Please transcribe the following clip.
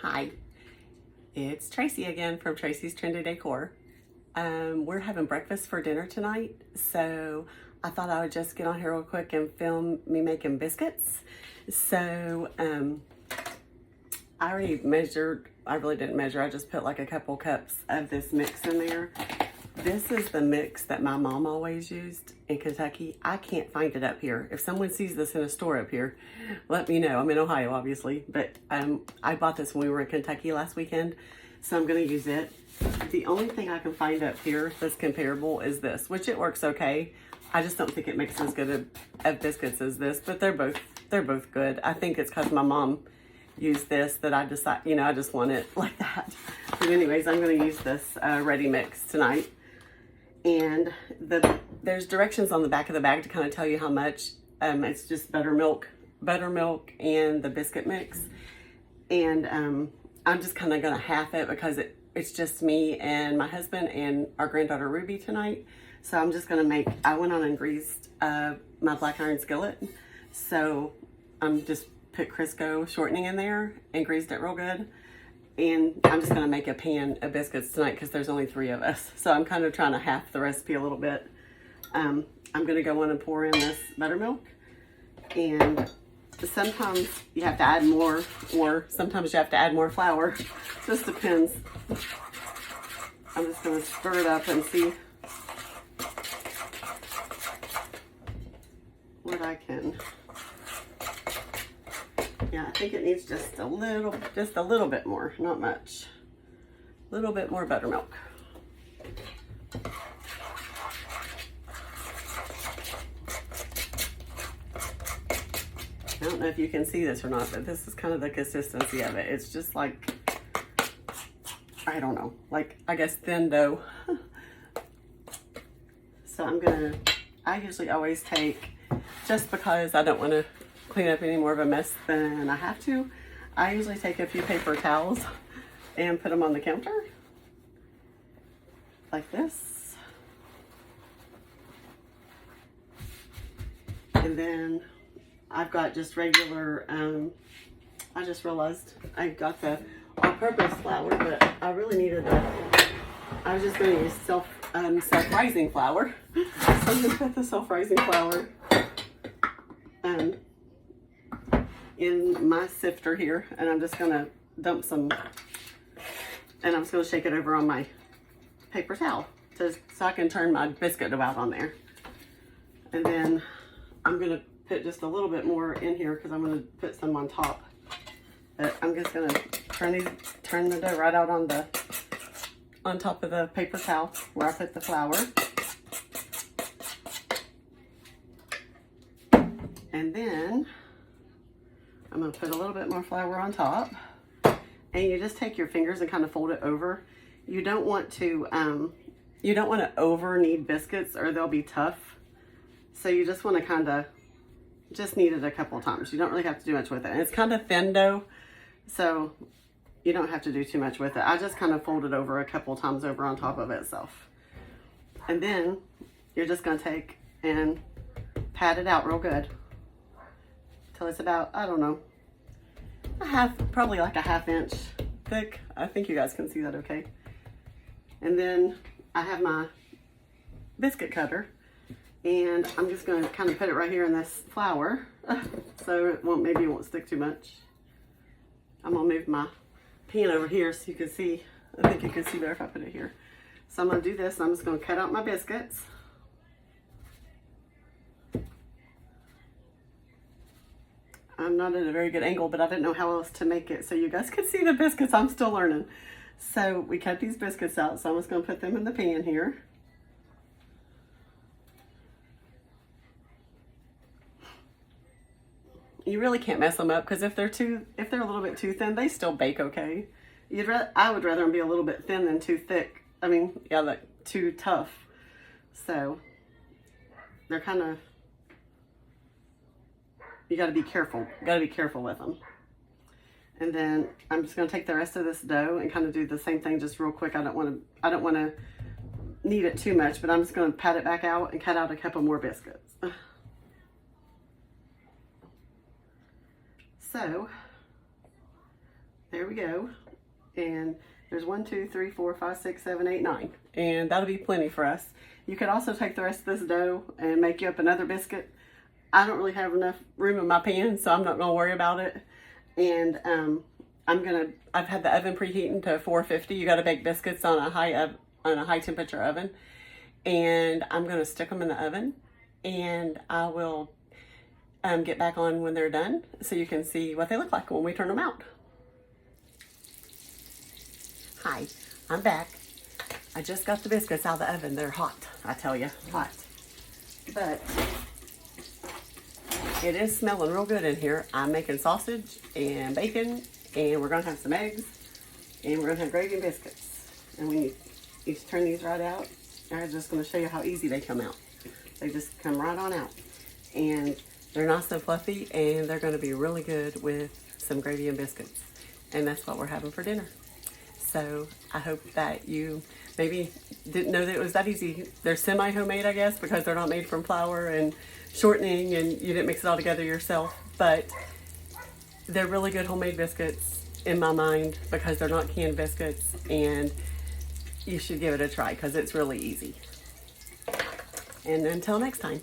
Hi, it's Tracy again from Tracy's Trendy Decor. We're having breakfast for dinner tonight, so I thought I would just get on here real quick and film me making biscuits. So I already measured, I really didn't measure, I just put like a couple cups of this mix in there. This is the mix that my mom always used in Kentucky. I can't find it up here. If someone sees this in a store up here, let me know. I'm in Ohio, obviously, but I bought this when we were in Kentucky last weekend, so I'm gonna use it. The only thing I can find up here that's comparable is this, which it works okay. I just don't think it makes as good of biscuits as this, but they're both good. I think it's because my mom used this that I decided, I just want it like that. But anyways, I'm gonna use this ready mix tonight. And there's directions on the back of the bag to kind of tell you how much. It's just buttermilk and the biscuit mix. And I'm just kind of gonna half it because it's just me and my husband and our granddaughter Ruby tonight. So I'm just gonna I went on and greased my black iron skillet. So I'm just put Crisco shortening in there and greased it real good. And I'm just gonna make a pan of biscuits tonight because there's only 3 of us. So I'm kind of trying to half the recipe a little bit. I'm gonna go in and pour in this buttermilk. And sometimes you have to add more, or sometimes you have to add more flour. Just depends. I'm just gonna stir it up and see what I can. Yeah, I think it needs just a little bit more, not much. A little bit more buttermilk. I don't know if you can see this or not, but this is kind of the consistency of it. It's just like, I don't know, like, I guess thin dough. So I usually always take, just because I don't want to clean up any more of a mess than I have to, I usually take a few paper towels and put them on the counter like this. And then I've got just regular, I just realized I got the all-purpose flour, but I really needed I was just going to use self-rising flour. So I'm going to put the self-rising flour in my sifter here, and I'm just gonna dump some, and I'm just gonna shake it over on my paper towel so I can turn my biscuit dough out on there. And then I'm gonna put just a little bit more in here because I'm gonna put some on top. But I'm just gonna turn the dough right out on top of the paper towel where I put the flour. And then I'm gonna put a little bit more flour on top, and you just take your fingers and kind of fold it over. You don't want to over knead biscuits or they'll be tough. So you just want to kind of just knead it a couple of times. You don't really have to do much with it. And it's kind of thin dough, so you don't have to do too much with it. I just kind of fold it over a couple of times over on top of itself. And then you're just gonna take and pat it out real good. Till it's about, I don't know, probably like a ½ inch thick. I think you guys can see that okay. And then I have my biscuit cutter, and I'm just gonna kind of put it right here in this flour so maybe it won't stick too much. I'm gonna move my pan over here so you can see. I think you can see better if I put it here. So I'm gonna do this, and I'm just gonna cut out my biscuits. I'm not at a very good angle, but I didn't know how else to make it so you guys could see the biscuits. I'm still learning. So we cut these biscuits out, so I'm just going to put them in the pan here. You really can't mess them up because if they're a little bit too thin, they still bake okay. I would rather them be a little bit thin than too thick. I mean, yeah, like too tough. So they're kind of, you got to be careful. You got to be careful with them. And then I'm just going to take the rest of this dough and kind of do the same thing just real quick. I don't want to knead it too much, but I'm just going to pat it back out and cut out a couple more biscuits. So there there we go. And there's 1, 2, 3, 4, 5, 6, 7, 8, 9. And that'll be plenty for us. You could also take the rest of this dough and make you up another biscuit. I don't really have enough room in my pan, so I'm not gonna worry about it. And I've had the oven preheating to 450. You gotta bake biscuits on a high temperature oven. And I'm gonna stick them in the oven, and I will get back on when they're done so you can see what they look like when we turn them out. Hi, I'm back. I just got the biscuits out of the oven. They're hot, I tell you, hot. But it is smelling real good in here. I'm making sausage and bacon, and we're gonna have some eggs, and we're gonna have gravy and biscuits. And when you just turn these right out, I'm just gonna show you how easy they come out. They just come right on out. And they're nice and fluffy, and they're gonna be really good with some gravy and biscuits. And that's what we're having for dinner. So I hope that you maybe didn't know that it was that easy. They're semi-homemade, I guess, because they're not made from flour and shortening, and you didn't mix it all together yourself. But they're really good homemade biscuits in my mind because they're not canned biscuits, and you should give it a try because it's really easy. And until next time.